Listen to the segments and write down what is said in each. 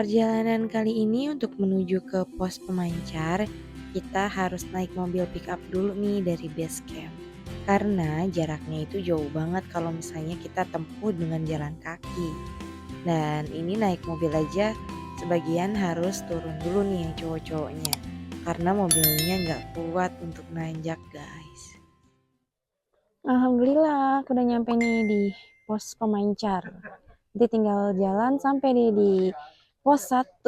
Perjalanan kali ini untuk menuju ke pos pemancar, kita harus naik mobil pickup dulu nih dari base camp. Karena jaraknya itu jauh banget kalau misalnya kita tempuh dengan jalan kaki. Dan ini naik mobil aja sebagian harus turun dulu nih yang cowok-cowoknya. Karena mobilnya nggak kuat untuk nanjak guys. Alhamdulillah, aku udah nyampe nih di pos pemancar. Nanti tinggal jalan sampai di pos 1.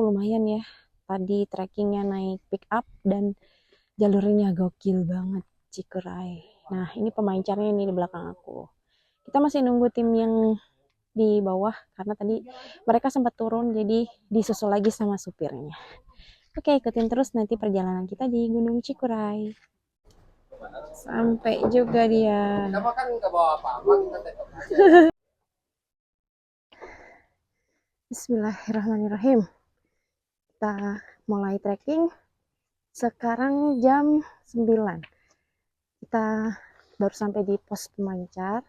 Lumayan ya. Tadi trekkingnya naik pick up dan jalurnya gokil banget, Cikuray. Nah, ini pemancarnya nih di belakang aku. Kita masih nunggu tim yang di bawah karena tadi mereka sempat turun jadi disusul lagi sama supirnya. Oke, ikutin terus nanti perjalanan kita di Gunung Cikuray. Sampai juga dia. Kita kan nggak bawa apa-apa, kita tetap aja. Bismillahirrahmanirrahim. Kita mulai trekking. Sekarang jam 9. Kita baru sampai di pos pemancar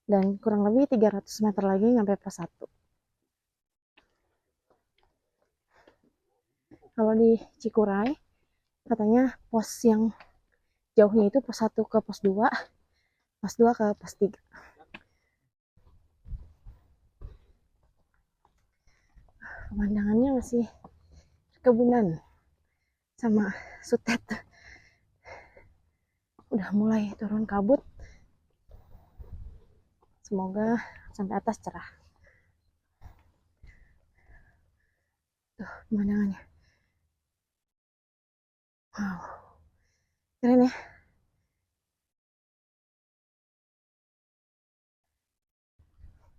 dan kurang lebih 300 meter lagi sampai pos 1. Kalau di Cikuray katanya pos yang jauhnya itu pos 1 ke pos 2, pos 2 ke pos 3. Pemandangannya masih kebunan sama sutet. Udah mulai turun kabut. Semoga sampai atas cerah. Tuh pemandangannya. Wow. Keren ya.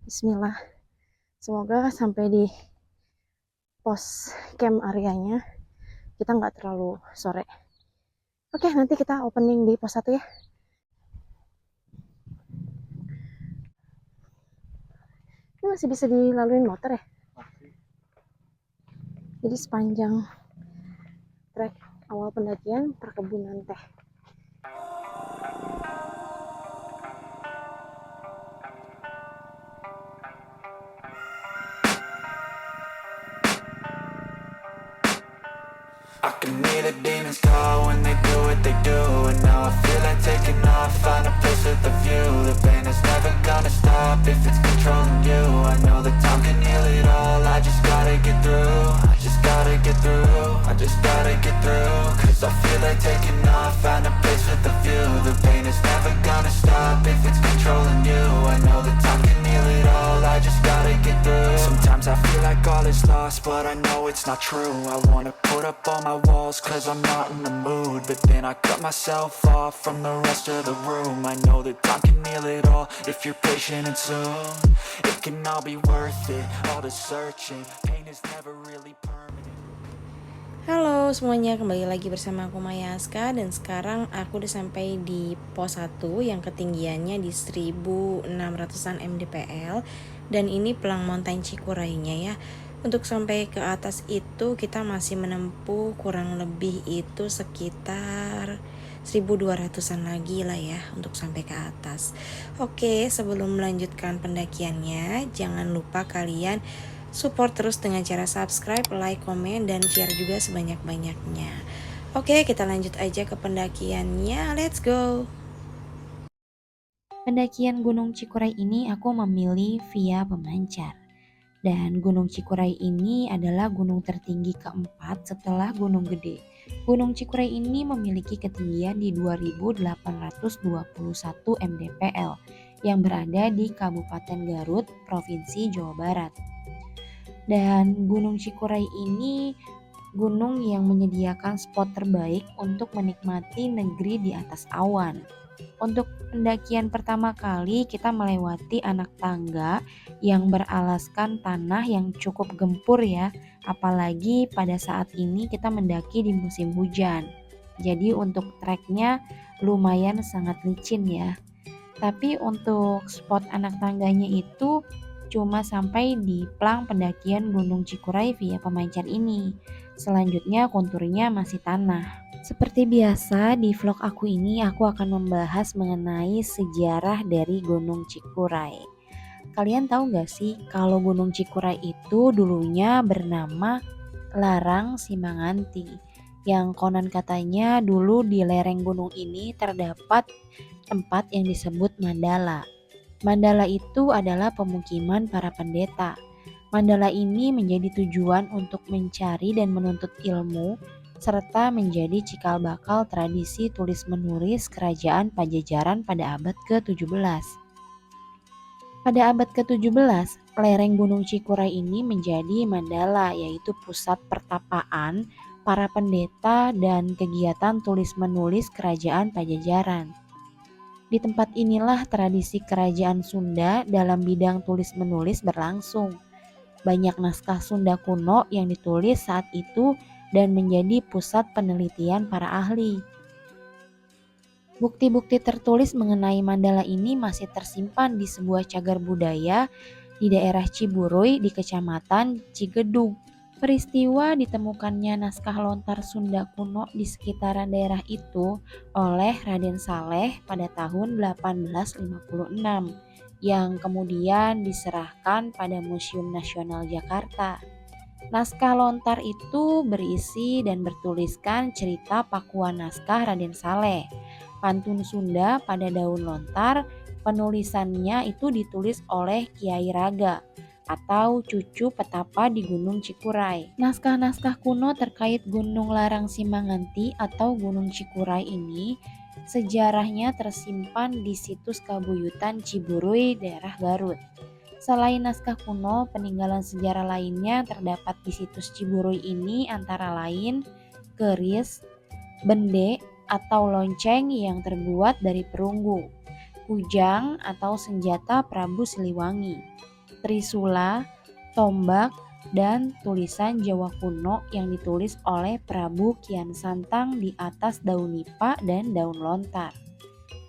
Bismillah. Semoga sampai di pos camp areanya kita nggak terlalu sore. Oke, nanti kita opening di pos 1 ya. Ini masih bisa dilaluin motor ya. Jadi sepanjang trek awal pendakian perkebunan teh. I can hear the demons call when they do what they do. And now I feel like taking off, find a place with a view. The pain is never gonna stop if it's controlling you. I know that time can heal it all, I just gotta get through. I just gotta get through, I just gotta get through. Cause I feel like taking off, find a place with a view. The pain is never gonna stop if it's controlling you. I know that time can heal it all, I just gotta get through. Sometimes I feel like all is lost, but I know it's not true. I wanna put up all my walls cause I'm not in the mood, but then I cut myself off from the rest of the room. I know that time can heal it all if you're patient and soon it can all be worth it, all the searching. Pain is never really permanent. Halo semuanya, kembali lagi bersama aku Mayaska. Dan sekarang aku udah sampai di pos 1 yang ketinggiannya di 1600an mdpl. Dan ini Pelang Mountain Cikurainya ya. Untuk sampai ke atas itu kita masih menempuh kurang lebih itu sekitar 1200an lagi lah ya untuk sampai ke atas. Oke, sebelum melanjutkan pendakiannya, jangan lupa kalian support terus dengan cara subscribe, like, komen, dan share juga sebanyak-banyaknya. Oke, kita lanjut aja ke pendakiannya. Let's go! Pendakian Gunung Cikuray ini aku memilih via pemancar. Dan Gunung Cikuray ini adalah gunung tertinggi keempat setelah Gunung Gede. Gunung Cikuray ini memiliki ketinggian di 2821 mdpl yang berada di Kabupaten Garut, Provinsi Jawa Barat. Dan Gunung Cikuray ini gunung yang menyediakan spot terbaik untuk menikmati negeri di atas awan. Untuk pendakian pertama kali kita melewati anak tangga yang beralaskan tanah yang cukup gempur ya, apalagi pada saat ini kita mendaki di musim hujan. Jadi untuk treknya lumayan sangat licin ya. Tapi untuk spot anak tangganya itu cuma sampai di plang pendakian Gunung Cikuray via pemancar ini. Selanjutnya konturnya masih tanah. Seperti biasa di vlog aku ini aku akan membahas mengenai sejarah dari Gunung Cikuray. Kalian tahu nggak sih kalau Gunung Cikuray itu dulunya bernama Larang Simanganti, yang konon katanya dulu di lereng gunung ini terdapat tempat yang disebut Mandala. Mandala itu adalah pemukiman para pendeta. Mandala ini menjadi tujuan untuk mencari dan menuntut ilmu serta menjadi cikal bakal tradisi tulis-menulis kerajaan Pajajaran pada abad ke-17. Pada abad ke-17, lereng Gunung Cikuray ini menjadi Mandala, yaitu pusat pertapaan para pendeta dan kegiatan tulis-menulis kerajaan Pajajaran. Di tempat inilah tradisi kerajaan Sunda dalam bidang tulis-menulis berlangsung. Banyak naskah Sunda kuno yang ditulis saat itu dan menjadi pusat penelitian para ahli. Bukti-bukti tertulis mengenai Mandala ini masih tersimpan di sebuah cagar budaya di daerah Ciburuy di Kecamatan Cigedug. Peristiwa ditemukannya naskah lontar Sunda kuno di sekitaran daerah itu oleh Raden Saleh pada tahun 1856 yang kemudian diserahkan pada Museum Nasional Jakarta. Naskah lontar itu berisi dan bertuliskan cerita pakuan naskah Raden Saleh. Pantun Sunda pada daun lontar, penulisannya itu ditulis oleh Kiai Raga atau cucu petapa di Gunung Cikuray. Naskah-naskah kuno terkait Gunung Larang Simanganti atau Gunung Cikuray ini sejarahnya tersimpan di situs Kabuyutan Ciburuy, daerah Garut. Selain naskah kuno, peninggalan sejarah lainnya terdapat di situs Ciburuy ini antara lain keris, bende atau lonceng yang terbuat dari perunggu, kujang atau senjata Prabu Siliwangi, trisula, tombak, dan tulisan Jawa kuno yang ditulis oleh Prabu Kian Santang di atas daun nipah dan daun lontar.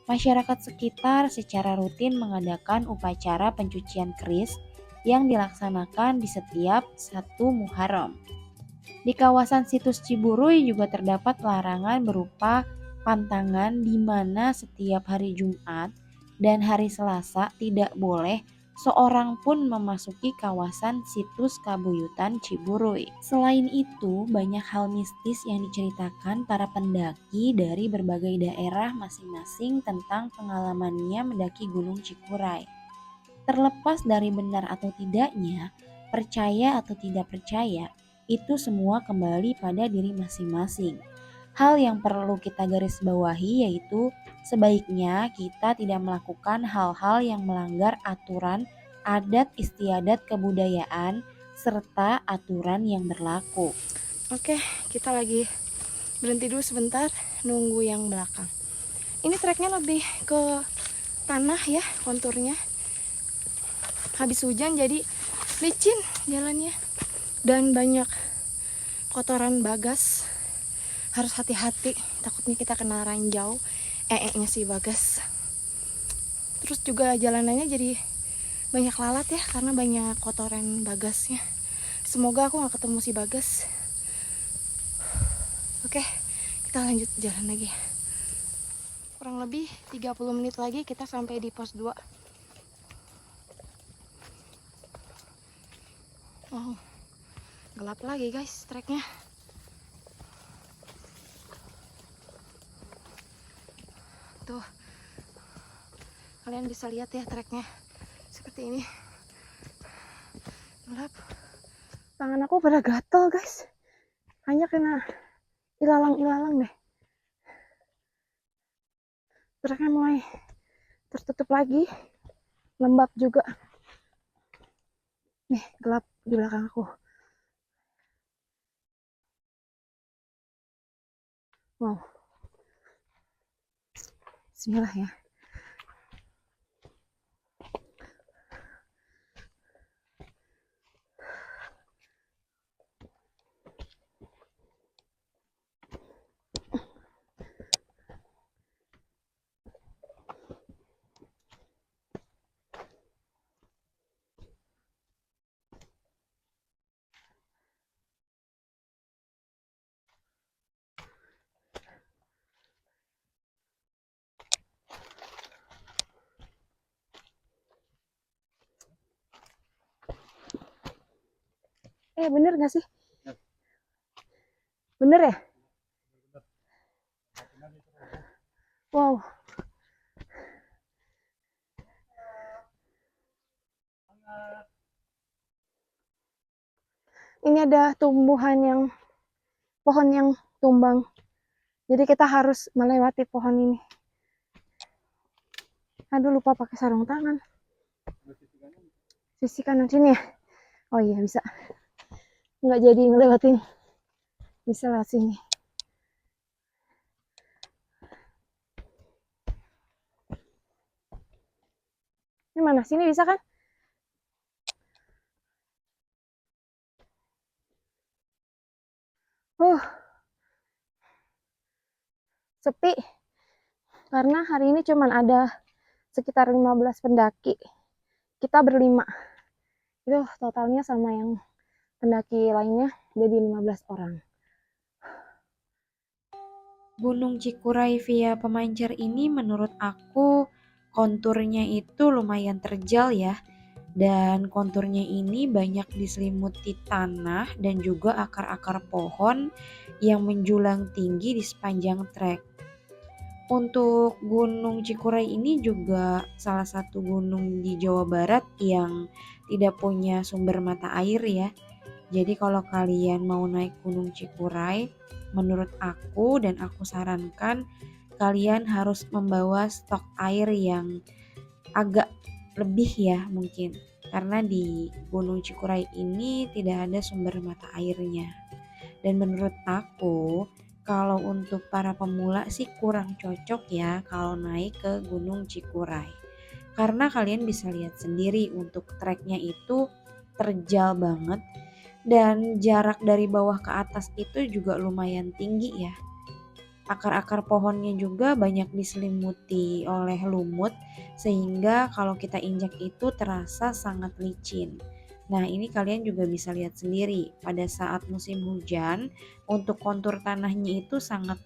Masyarakat sekitar secara rutin mengadakan upacara pencucian keris yang dilaksanakan di setiap 1 Muharram. Di kawasan situs Ciburuy juga terdapat larangan berupa pantangan di mana setiap hari Jumat dan hari Selasa tidak boleh seorang pun memasuki kawasan situs Kabuyutan Ciburuy. Selain itu, banyak hal mistis yang diceritakan para pendaki dari berbagai daerah masing-masing tentang pengalamannya mendaki Gunung Cikuray. Terlepas dari benar atau tidaknya, percaya atau tidak percaya, itu semua kembali pada diri masing-masing. Hal yang perlu kita garis bawahi yaitu sebaiknya kita tidak melakukan hal-hal yang melanggar aturan adat istiadat kebudayaan serta aturan yang berlaku. Oke, kita lagi berhenti dulu sebentar nunggu yang belakang. Ini treknya lebih ke tanah ya konturnya. Habis hujan jadi licin jalannya dan banyak kotoran bagas. Harus hati-hati, takutnya kita kena ranjau nya si bagas. Terus juga jalanannya jadi banyak lalat ya karena banyak kotoran bagasnya. Semoga aku gak ketemu si bagas. Oke, kita lanjut jalan lagi. Kurang lebih 30 menit lagi kita sampai di pos 2. Oh, gelap lagi guys treknya. Tuh, kalian bisa lihat ya treknya seperti ini. Gelap. Tangan aku pada gatel guys. Hanya kena ilalang-ilalang deh. Treknya mulai tertutup lagi. Lembab juga. Nih, gelap di belakang aku. Wow. Bismillah ya. Bener gak sih? Bener ya? Wow. Ini ada pohon yang tumbang. Jadi kita harus melewati pohon ini. Aduh, lupa pakai sarung tangan. Sisi kanan sini ya? Oh iya, bisa. Nggak jadi ngelewatin. Bisa lewat sini. Ini mana? Sini bisa kan? Sepi. Karena hari ini cuman ada sekitar 15 pendaki. Kita berlima. Itu totalnya sama yang pendaki lainnya jadi 15 orang. Gunung Cikuray via Pemancar ini menurut aku konturnya itu lumayan terjal ya. Dan konturnya ini banyak diselimuti tanah dan juga akar-akar pohon yang menjulang tinggi di sepanjang trek. Untuk Gunung Cikuray ini juga salah satu gunung di Jawa Barat yang tidak punya sumber mata air ya. Jadi kalau kalian mau naik Gunung Cikuray, menurut aku dan aku sarankan kalian harus membawa stok air yang agak lebih ya mungkin. Karena di Gunung Cikuray ini tidak ada sumber mata airnya. Dan menurut aku kalau untuk para pemula sih kurang cocok ya kalau naik ke Gunung Cikuray. Karena kalian bisa lihat sendiri untuk treknya itu terjal banget dan jarak dari bawah ke atas itu juga lumayan tinggi ya. Akar-akar pohonnya juga banyak diselimuti oleh lumut sehingga kalau kita injak itu terasa sangat licin. Nah ini kalian juga bisa lihat sendiri pada saat musim hujan untuk kontur tanahnya itu sangat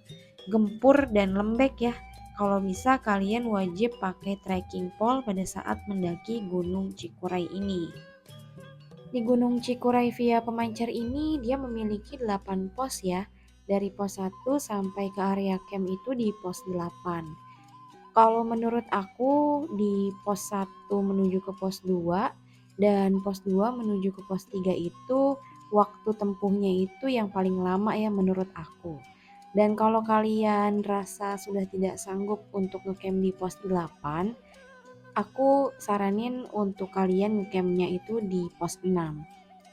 gempur dan lembek ya. Kalau bisa kalian wajib pakai trekking pole pada saat mendaki Gunung Cikuray ini. Di Gunung Cikuray via Pemancar ini dia memiliki 8 pos ya. Dari pos 1 sampai ke area camp itu di pos 8. Kalau menurut aku di pos 1 menuju ke pos 2 dan pos 2 menuju ke pos 3 itu waktu tempuhnya itu yang paling lama ya menurut aku. Dan kalau kalian rasa sudah tidak sanggup untuk ngecamp di pos 8, aku saranin untuk kalian ngecampnya itu di pos 6.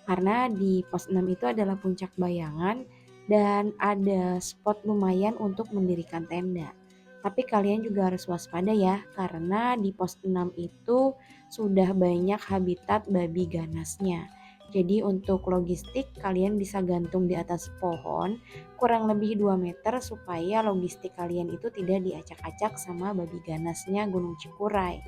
Karena di pos 6 itu adalah puncak bayangan dan ada spot lumayan untuk mendirikan tenda. Tapi kalian juga harus waspada ya, karena di pos 6 itu sudah banyak habitat babi ganasnya. Jadi untuk logistik kalian bisa gantung di atas pohon kurang lebih 2 meter supaya logistik kalian itu tidak diacak-acak sama babi ganasnya Gunung Cikuray.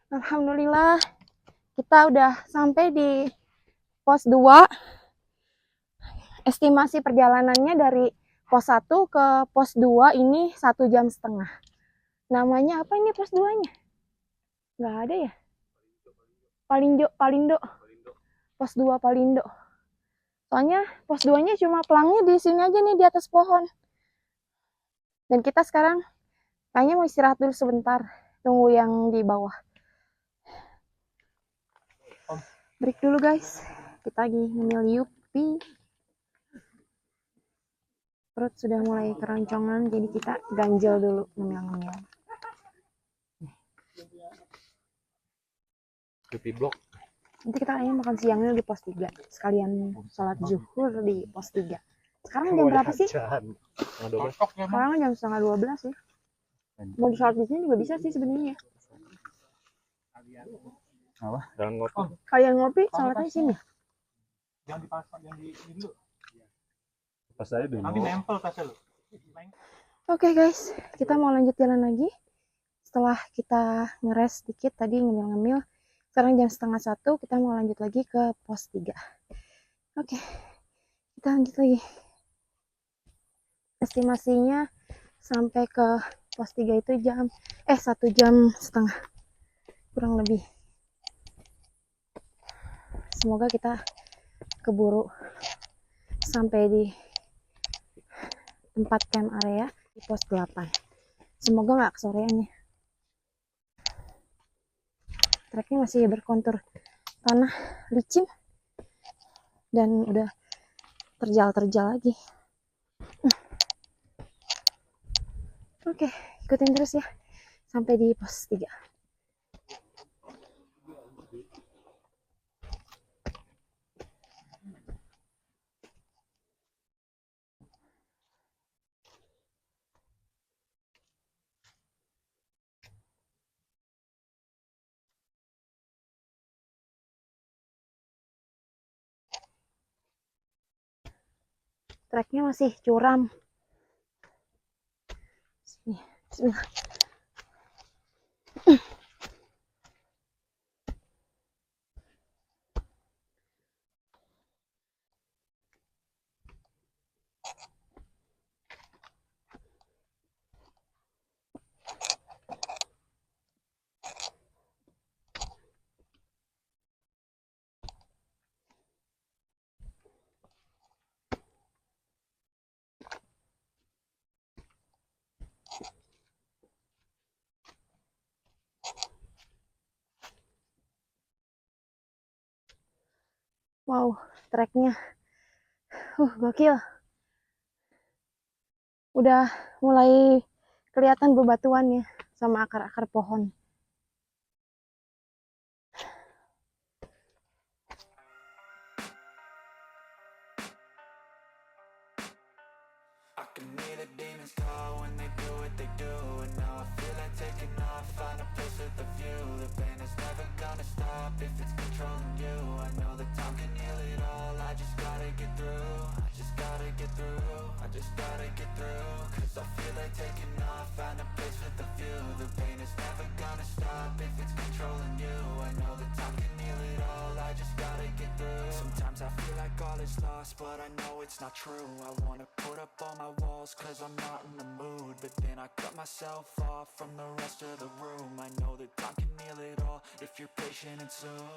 Alhamdulillah kita udah sampai di pos 2. Estimasi perjalanannya dari pos 1 ke pos 2 ini 1,5 jam. Namanya apa ini pos 2-nya? Nggak ada ya? Palindo. Pos 2 Palindo. Soalnya pos 2-nya cuma pelangnya di sini aja nih di atas pohon. Dan kita sekarang kayaknya mau istirahat dulu sebentar. Tunggu yang di bawah. Break dulu guys. Kita lagi ngemil Yupi. Perut sudah mulai keroncongan, jadi kita ganjel dulu ngemil-ngemil. Yupi blok. Nanti kita kayaknya makan siangnya di pos 3. Sekalian sholat zuhur di pos 3. Sekarang jam berapa sih? Sekarang jam 11:30 ya. Mau sholat di sini juga bisa sih sebenarnya. Apa? Jangan ngopi. Kalian ngopi, sholatnya di sini. Jangan dipasang, jangan di dulu. Pas saya dulu. Nanti nempel kasih lu. Oke guys, kita mau lanjut jalan lagi. Setelah kita ngeres dikit tadi ngemil-ngemil, sekarang jam 12:30 kita mau lanjut lagi ke pos 3. Oke, kita lanjut lagi. Estimasinya sampai ke pos 3 itu 1 jam setengah kurang lebih. Semoga kita keburu sampai di tempat camp area di pos 8. Semoga nggak kesorean ya. Treknya masih berkontur tanah licin dan udah terjal-terjal lagi. Oke, ikutin terus ya sampai di pos 3. Treknya masih curam. Bismillah. Wow, treknya gokil. Udah mulai kelihatan bebatuannya sama akar-akar pohon. I can hear the demons call when they do what they do. And now I feel like taking off, find a place with a view. The pain is never gonna stop if it's controlling you. I know that time can heal it all, I just gotta get through. I just gotta get through, I just gotta get through. Cause I feel like taking off, find a place with a view. The pain is never gonna stop if it's controlling you. I know that time can heal it all, I just gotta get through. Sometimes I feel like all is lost, but I know it's not true. I wanna put up all my walls cause I'm not in the mood, but then I cut myself off from the rest of the room. I know that time can heal it all if you're patient and soon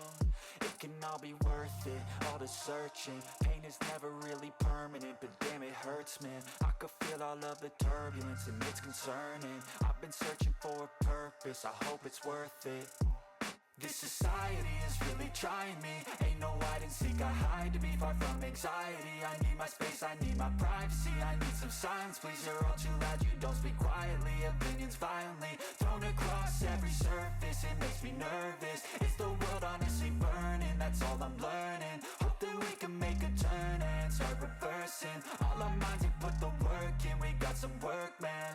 it can all be worth it, all the searching. Pain is never really permanent, but damn it hurts, man. I could feel all of the turbulence and it's concerning. I've been searching for a purpose, I hope it's worth it. This society is really trying me. Ain't no hide and seek, I hide to be far from anxiety. I need my space, I need my privacy. I need some silence, please, you're all too loud. You don't speak quietly, opinions violently thrown across every surface. It makes me nervous. Is the world honestly burning? That's all I'm learning. Hope that we can make a turn and start reversing all our minds and put the work in. We got some work, man.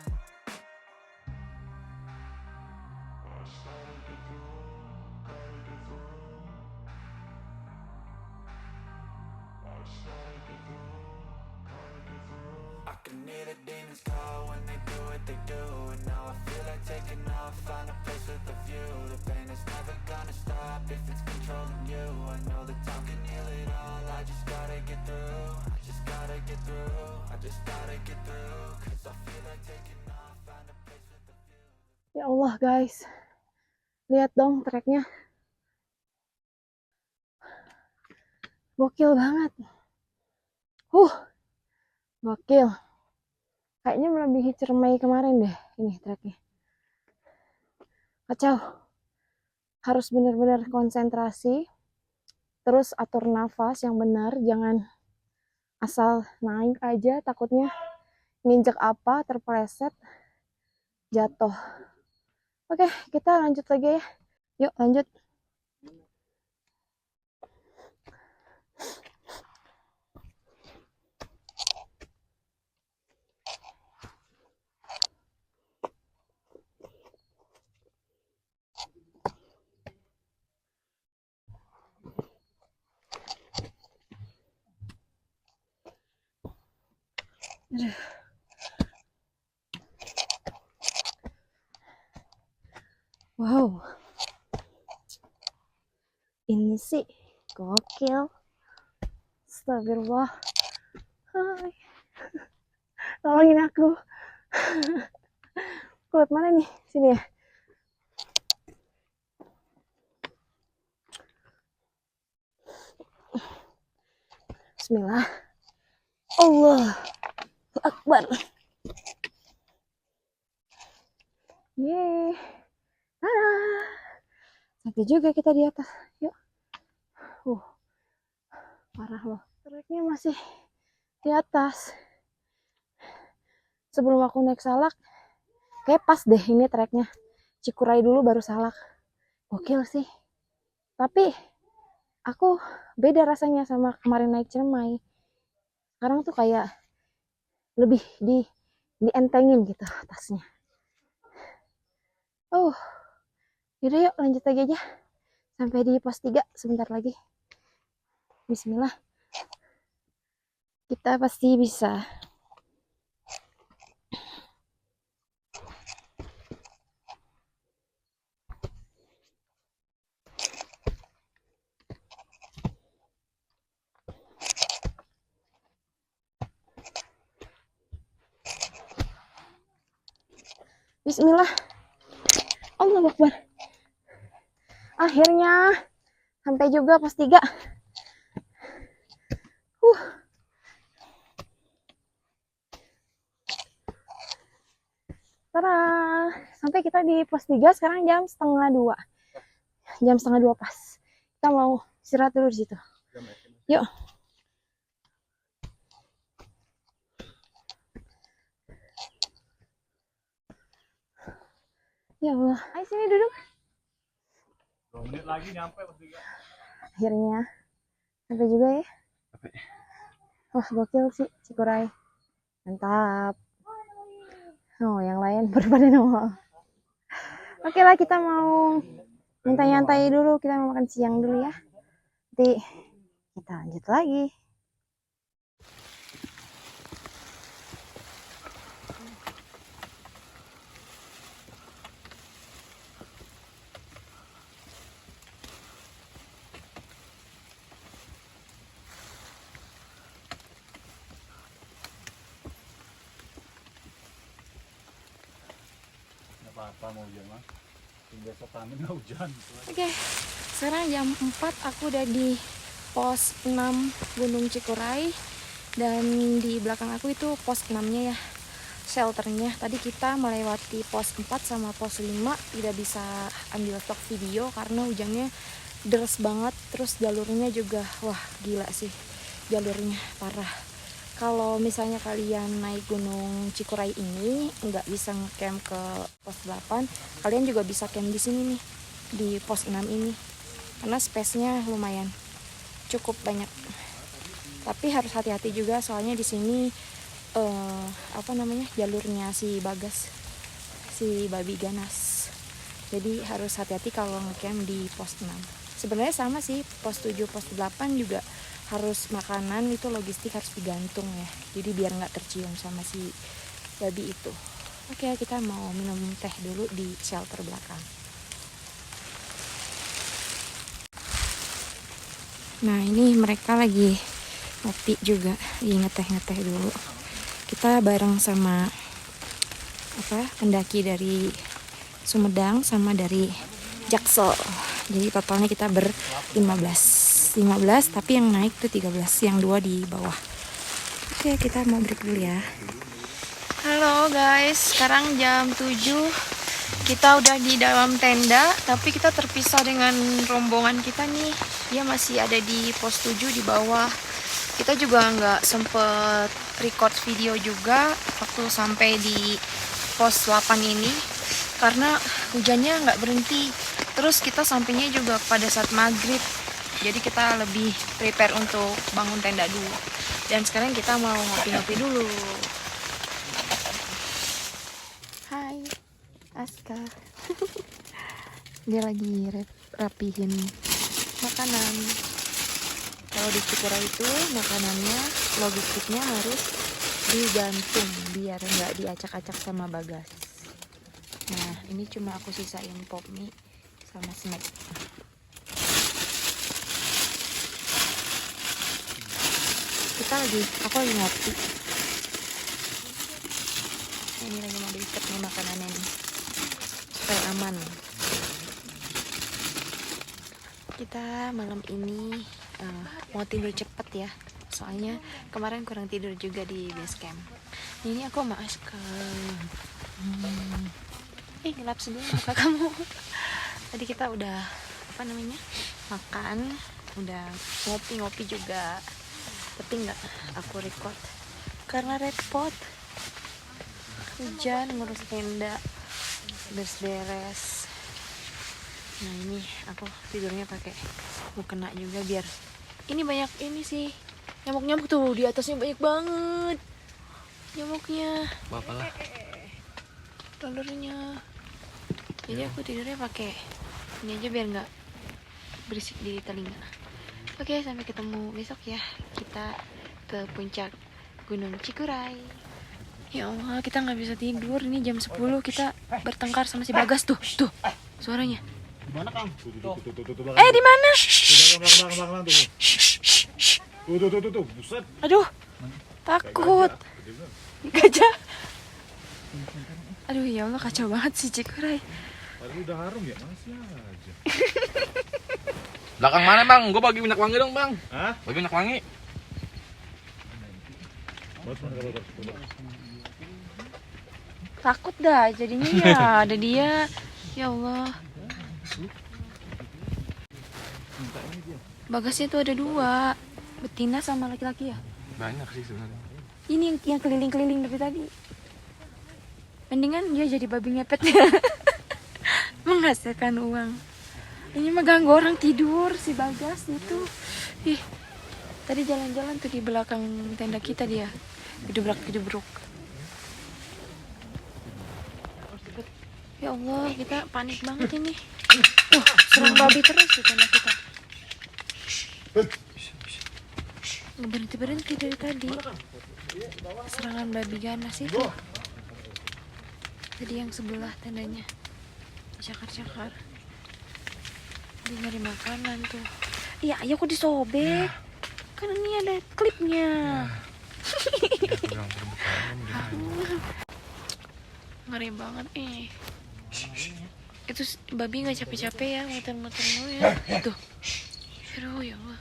I can hear the demons call when they do what they do. And now I feel like taking off, find a place with a view. The pain is never gonna stop if it's controlling you. I know that time can heal it all, I just gotta get through. I just gotta get through, I just gotta get through. Cause I feel like taking off, find a place with a view. Ya Allah guys, lihat dong treknya. Gokil banget. Gokil. Kayaknya melebihi Ciremai kemarin deh ini treknya. Kacau. Harus benar-benar konsentrasi. Terus atur nafas yang benar, jangan asal naik aja, takutnya nginjek apa, terpeleset, jatuh. Oke, kita lanjut lagi ya. Yuk lanjut. Wow, ini sih gokil. Astagfirullah. Hai. Tolongin aku. Kuat mana nih? Sini ya. Bismillah. Allah Akbar. Yeay. Sampai juga kita di atas. Yuk. Parah loh. Treknya masih di atas. Sebelum aku naik Salak, kayak pas deh ini treknya. Cikuray dulu baru Salak. Gokil sih. Tapi aku beda rasanya sama kemarin naik Ciremai. Sekarang tuh kayak lebih dientengin gitu atasnya. Yaudah yuk lanjut lagi aja. Sampai di pos 3 sebentar lagi. Bismillah. Kita pasti bisa. Bismillah. Allahu Akbar. Akhirnya sampai juga pos 3. Tada. Sampai kita di pos 3 sekarang jam setengah 2. Jam setengah 2 pas. Kita mau istirahat dulu di situ. Yuk. Ya Allah. Ayo sini duduk. 2 menit lagi nyampe pos 3. Akhirnya sampai juga ya. Wah gokil sih Cikuray. Mantap. Oh yang lain berbeda nongol. Oke lah kita mau nyantai-nyantai dulu. Kita mau makan siang dulu ya. Nanti kita lanjut lagi. Apa-apa mau hujan mah. Besok kami nggak hujan. Oke, sekarang jam 4 aku udah di pos 6 Gunung Cikuray. Dan di belakang aku itu pos 6-nya ya, shelternya. Tadi kita melewati pos 4 sama pos 5, tidak bisa ambil stok video karena hujannya deras banget. Terus jalurnya juga, wah gila sih, jalurnya parah. Kalau misalnya kalian naik Gunung Cikuray ini nggak bisa ngecamp ke pos 8, kalian juga bisa camp di sini nih, di pos 6 ini. Karena space-nya lumayan cukup banyak. Tapi harus hati-hati juga soalnya di sini jalurnya si Bagas, si babi ganas. Jadi harus hati-hati kalau ngecamp di pos 6. Sebenarnya sama sih, pos 7, pos 8 juga harus makanan itu logistik harus digantung ya, jadi biar nggak tercium sama si babi itu. Oke, kita mau minum teh dulu di shelter belakang. Nah ini mereka lagi ngopi juga, lagi ngeteh dulu. Kita bareng sama pendaki dari Sumedang sama dari Jaksel. Jadi totalnya kita ber-15 tapi yang naik tuh 13, yang 2 di bawah. Oke, kita mau break dulu ya. Halo guys, sekarang jam 7. Kita udah di dalam tenda, tapi kita terpisah dengan rombongan kita nih. Dia masih ada di pos 7 di bawah. Kita juga nggak sempet record video juga waktu sampai di pos 8 ini karena hujannya nggak berhenti. Terus kita sampainya juga pada saat maghrib, jadi kita lebih prepare untuk bangun tenda dulu. Dan sekarang kita mau ngopi-ngopi dulu. Hai Aska. Dia lagi rapihin makanan. Kalau di Cikuray itu makanannya, logistiknya harus digantung biar nggak diacak-acak sama Bagas. Nah Ini cuma aku sisain pop mie sama snack. Aku lagi ngopi. Ini lagi mau diikat nih makanannya nih, supaya aman. Kita malam ini mau tidur cepet ya, soalnya kemarin kurang tidur juga di base camp. Ini aku masker. Gelap sedih muka kamu. Tadi kita udah makan, udah ngopi juga, tapi nggak aku record karena repot. Hujan, ngurus tenda, beres-beres. Nah ini aku tidurnya pakai mukena juga biar ini banyak ini sih nyamuk tuh di atasnya banyak banget nyamuknya. Bapalah. Telurnya. Jadi aku tidurnya pakai ini aja biar nggak berisik di telinga. Oke, sampai ketemu besok ya. Kita ke puncak Gunung Cikuray. Ya Allah, kita nggak bisa tidur. Ini jam 10 kita bertengkar sama si Bagas tuh suaranya. Di mana, Kang? Tuh, Di mana? belakang tuh. Buset. Aduh, takut. Gajah. Aduh ya Allah, kacau banget si Cikuray. Padahal udah harum ya, masih aja. Belakang mana bang? Gue bagi minyak wangi dong bang. Hah? Bagi minyak wangi. Takut dah jadinya ya. Ada dia. Ya Allah. Bagasnya tuh ada 2, betina sama laki-laki ya. Banyak sih sebenarnya. Ini yang keliling-keliling dari tadi. Mendingan dia jadi babi ngepetnya. Menghasilkan uang. Ini mah ganggu orang tidur si Bagas itu. Ih, tadi jalan-jalan tuh di belakang tenda kita dia. Gedebrak-gedebruk. Ya Allah, kita panik banget ini. Serang babi terus di tenda kita. Nggak berhenti-berhenti dari tadi. Serangan babi ganas itu. Jadi yang sebelah tendanya cakar-cakar. Dia nyari makanan tuh. Iya, ayo kok disobek. Kan ini ada klipnya. Ngeri banget Itu babi nggak capek-capek ya muter-muter mulu ya. Tuh. Aduh ya Allah.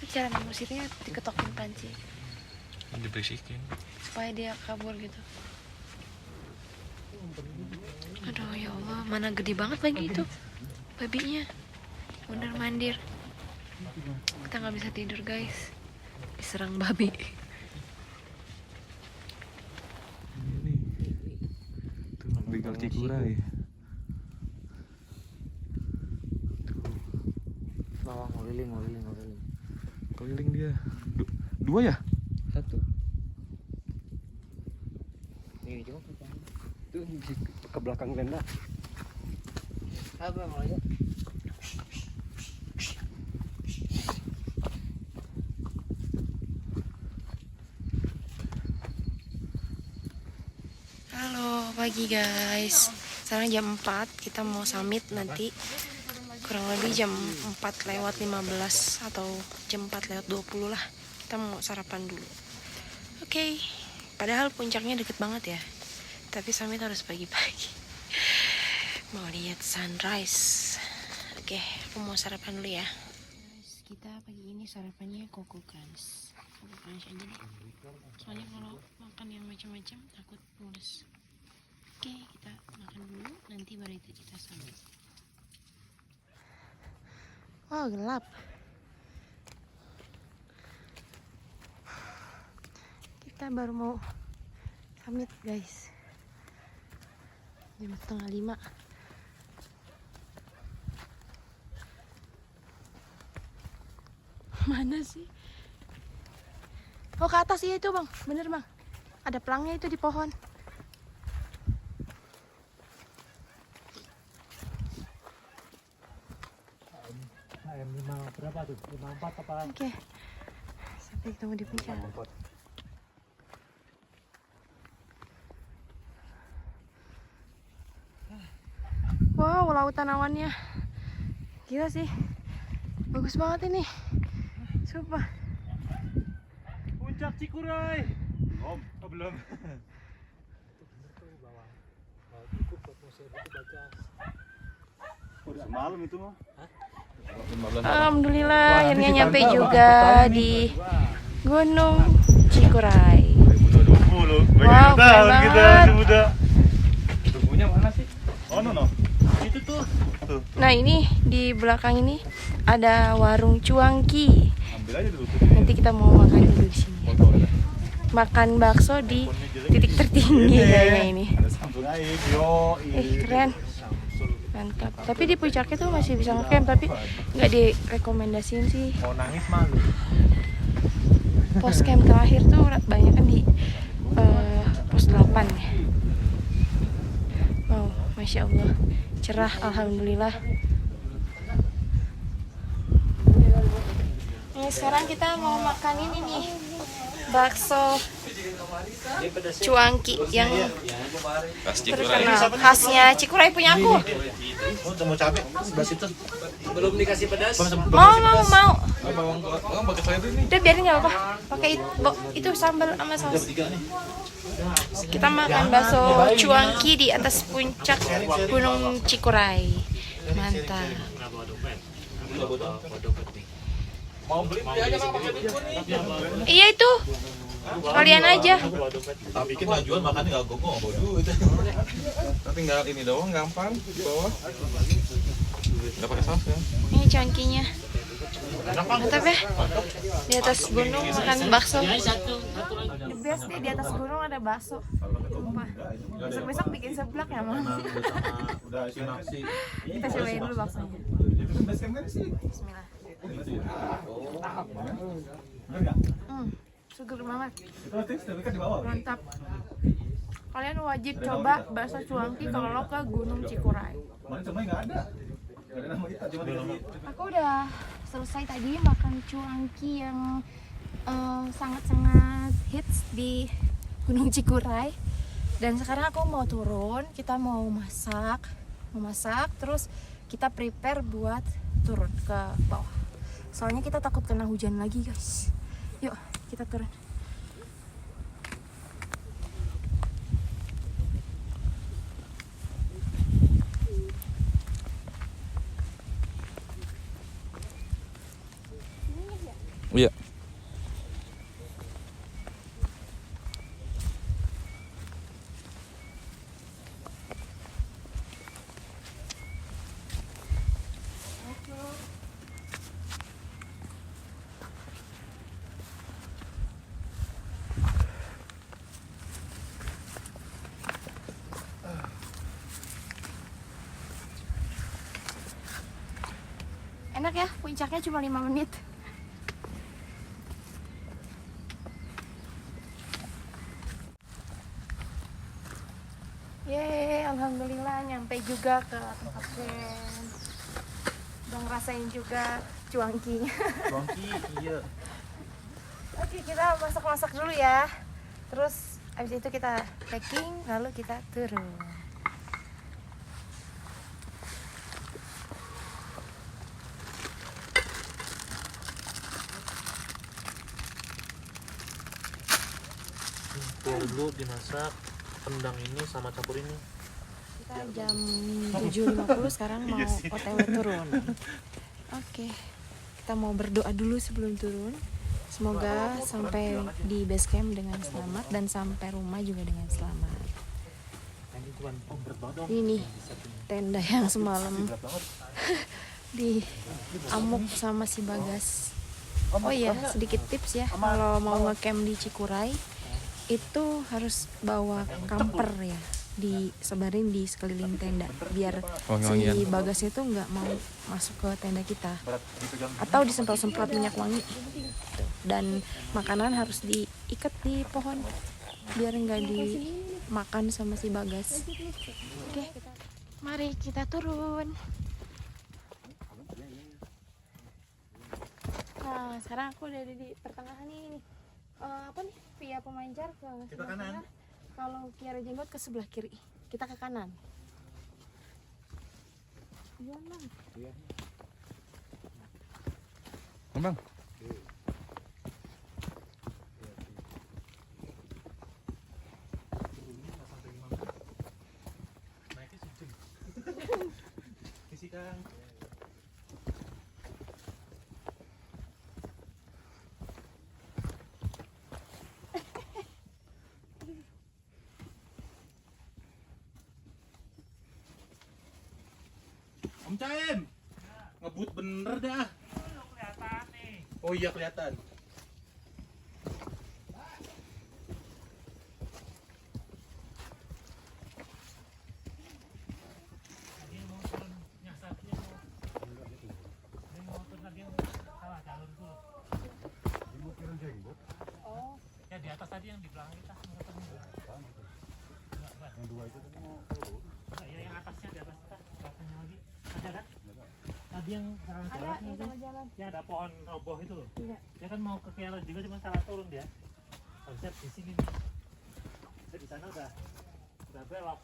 Cara mengusirnya diketokin panci. Diberisikin. Supaya dia kabur gitu. Aduh ya Allah, mana gede banget lagi itu babinya. Mondar mandir. Kita nggak bisa tidur guys, diserang babi. Tuh, begal Cikuray. Oh, ngeliling. Keliling dia. Dua ya? Satu. Ini juga tuh ke belakang tenda. Apa mau aja? Halo pagi guys. Sekarang jam 4, kita mau summit nanti. Kurang lebih jam 4 lewat 15 atau jam 4 lewat 20 lah. Kita mau sarapan dulu. Oke. Padahal puncaknya deket banget ya. Tapi summit harus pagi-pagi. Mau lihat sunrise. Oke, aku mau sarapan dulu ya. Guys, kita pagi ini sarapannya Koko Crunch. Koko Crunch aja deh. Soalnya kalau makan yang macam-macam takut mulus. Oke, kita makan dulu. Nanti baru itu kita summit. Wow, gelap. Kita baru mau summit guys. Jam 4:30. Mana sih? Oh, ke atas ya itu bang, bener bang. Ada pelangnya itu di pohon. AM 5 berapa tuh? 54 apa? Oke. Sampai ketemu di puncak. Wow, lautan awannya gila sih, bagus banget ini, sumpah. Puncak Cikuray. Om, oh, belum. Udah malam itu mah. Alhamdulillah akhirnya nyampe juga di Gunung Cikuray. 2020. Wow, keren banget. muda. Tunggunya mana sih? Oh, no. Itu tuh. Tuh, Nah ini di belakang ini ada warung cuangki. ambil aja dulu. Nanti kita mau makan dulu di sini. Makan bakso di titik tertinggi kayaknya ini. Ada Samsung air. Yo, Keren. Mantap. Tapi di puncaknya tuh masih bisa ngecamp, tapi nggak direkomendasiin sih. Mau nangis malu. Pos camp terakhir tuh banyak kan di pos 8 ya. Wow, Masya Allah. Cerah, Alhamdulillah. Nih, sekarang kita mau makan ini nih. Bakso cuangki yang terkenal, khasnya Cikuray punya aku. Mau cabai sebelah situ. Mau. Oh, pakai sayur ini. Udah biarin nggak apa-apa. Pakai itu sambal sama saus. Kita makan bakso cuangki di atas puncak Gunung Cikuray. Mantap. Mau beli aja Bang, pakai duit nih. Iya itu. Kalian aja. Tapi kan nggak jual makannya nggak gogong nggak bawa duit. Tinggal ini doang gampang di bawah. Nggak pakai saus ya. Ini cuangkinya. Mantap ya. Di atas gunung makan bakso. The best nih, di atas gunung ada bakso. Sumpah. Besok-besok bikin seblak ya, Mam. Udah isi nasi. Kita cobain dulu baksonya. Bismillah. Seger banget. Mantap. Kalian wajib coba bakso cuangki kalau ke Gunung Cikuray. Aku udah selesai tadi makan cuangki yang sangat-sangat hits di Gunung Cikuray. Dan sekarang aku mau turun, kita mau masak, terus kita prepare buat turun ke bawah. Soalnya kita takut kena hujan lagi, guys. Yuk, kita turun. Iya. Enak ya, puncaknya cuma 5 menit. Yeay, alhamdulillah nyampe juga ke tempat camp. Udah ngerasain juga cuangkinya. Cuangki, iya. Oke, kita masak-masak dulu ya. Terus abis itu kita packing, lalu kita turun. Biar dulu dimasak rendang ini sama campur ini. Kita jam 7.50 sekarang mau OTW turun. Oke, kita mau berdoa dulu sebelum turun. Semoga sampai di base camp dengan selamat dan sampai rumah juga dengan selamat. Ini nih tenda yang semalam di amuk sama si Bagas. Oh iya, sedikit tips ya, kalau mau ngecamp di Cikuray itu harus bawa kamper ya, disebarin di sekeliling tenda biar si Bagasnya tuh nggak mau masuk ke tenda kita, atau disemprot-semprot minyak wangi. Dan makanan harus diikat di pohon biar nggak dimakan sama si Bagas. Oke, mari kita turun. Nah, sekarang aku udah di pertengahan nih. Apa nih? Via Pemancar ke sebelah kanan. Kalau Kiara Jenggot ke sebelah kiri. Kita ke kanan. Bang. Naiknya sejam. Isi Kang. Om Caim, ngebut bener dah. Kelihatan nih. Oh iya kelihatan. Dia mau turun nyasar dia mau turun lagi salah jalur dulu. Oh. Ya di atas tadi yang di belakang kita. Yang dua itu tadi mau turun. Nah, ya yang atasnya di atas kita. Belakangnya lagi. Ada kan? Tadi yang jalan. Ya ada pohon roboh itu loh. Iya. Dia kan mau ke Kiara juga cuma salah turun dia. Harusnya di sini nih. Di sana udah belok.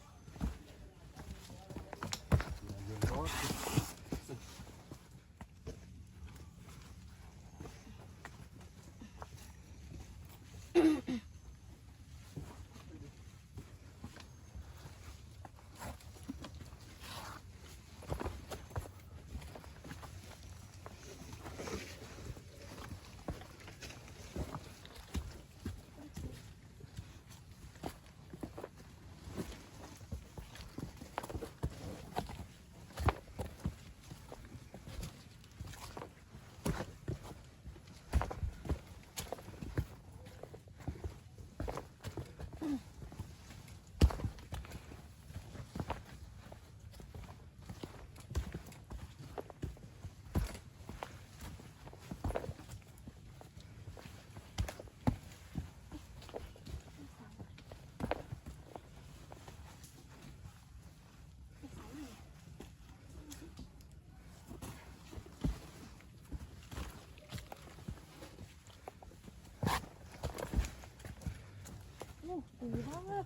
Tinggi banget.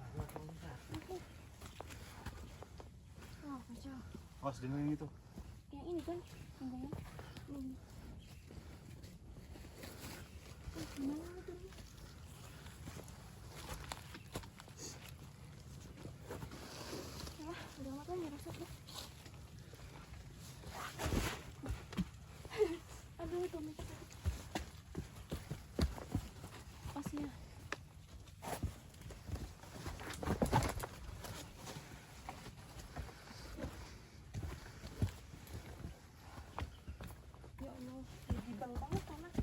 Wah, kacau. Awas dengan yang itu. Yang ini kan, yang kanan. Ini. Gimana itu? Udah makan ya rasanya. Aduh, tumit. Pasnya. Ya Allah, gibang banget tanah.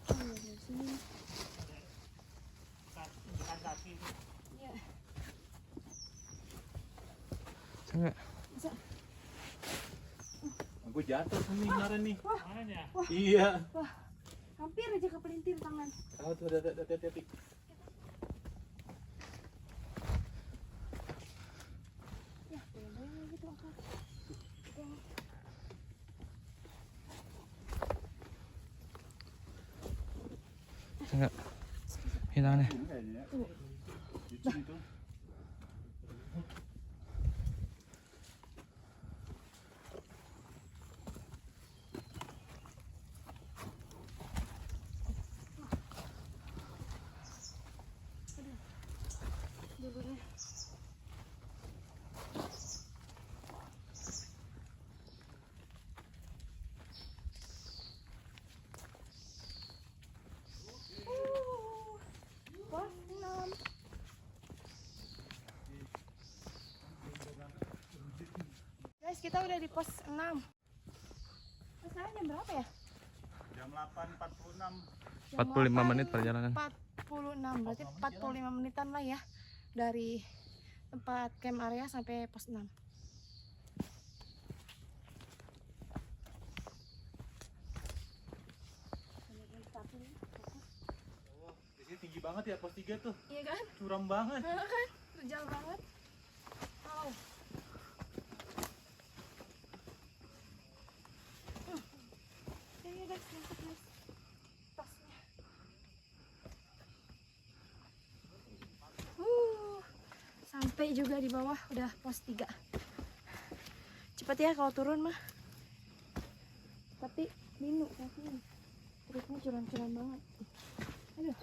Oh, ya, dari sini. Tunjukkan kaki. Iya. Enggak. Bisa. Gue jatuh nih kemarin nih. Mana ya? Iya. Wah, hampir aja kepelintir tangan. Tahu tuh hati-hati. Ya, goyang-goyang gitu akar. Enggak. Hilangannya. Ini kayaknya ya. Di sini tuh. Dulu deh. Pos 6. Guys, kita udah di pos 6. Sekarang jam berapa ya? Jam 8.46. Jam 45 menit perjalanan. 46, berarti 45 menitan lah ya dari tempat camp area sampai pos 6. Di sini tinggi banget ya pos 3 tuh. Iya kan? Curam banget. Kan? Terjal banget. Wow. Ya guys, masuk guys. Tasnya. Sampai juga di bawah udah pos 3. cepet ya kalau turun mah. Tapi linu kakinya. Triknya curam-curam banget. Aduh.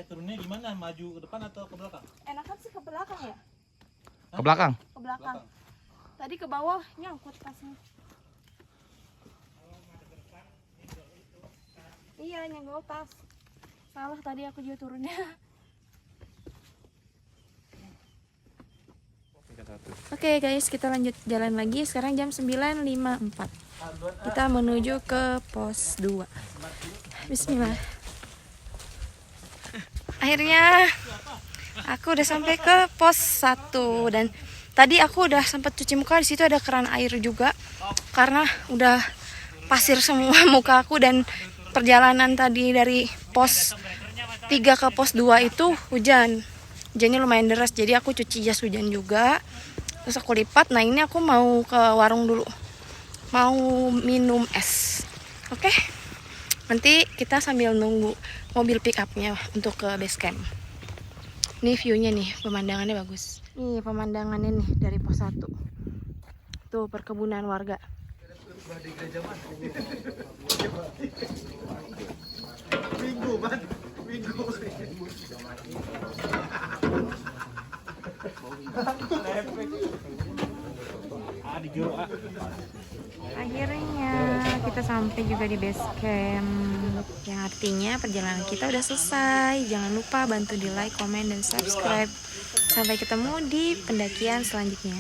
Turunnya gimana? Maju ke depan atau ke belakang? Enakan sih ke belakang ya? Ke belakang. Ke belakang. Tadi ke bawah nyangkut tasnya. Iya, nyenggol tas. Salah tadi aku juga turunnya. Oke guys, kita lanjut jalan lagi. Sekarang jam 9.54. Kita menuju ke pos 2. Bismillah. Akhirnya aku udah sampai ke pos 1 dan tadi aku udah sempat cuci muka. Di situ ada keran air juga karena udah pasir semua muka aku, dan perjalanan tadi dari pos 3 ke pos 2 itu hujannya lumayan deras, jadi aku cuci jas hujan juga, terus aku lipat. Nah ini aku mau ke warung dulu, mau minum es. Oke, nanti kita sambil nunggu mobil pick upnya untuk ke base camp. Ini viewnya nih, pemandangannya bagus. Nih pemandangannya nih dari pos 1. Tuh perkebunan warga. Akhirnya kita sampai juga di base camp, yang artinya perjalanan kita udah selesai. Jangan lupa bantu di like, komen, dan subscribe. Sampai ketemu di pendakian selanjutnya.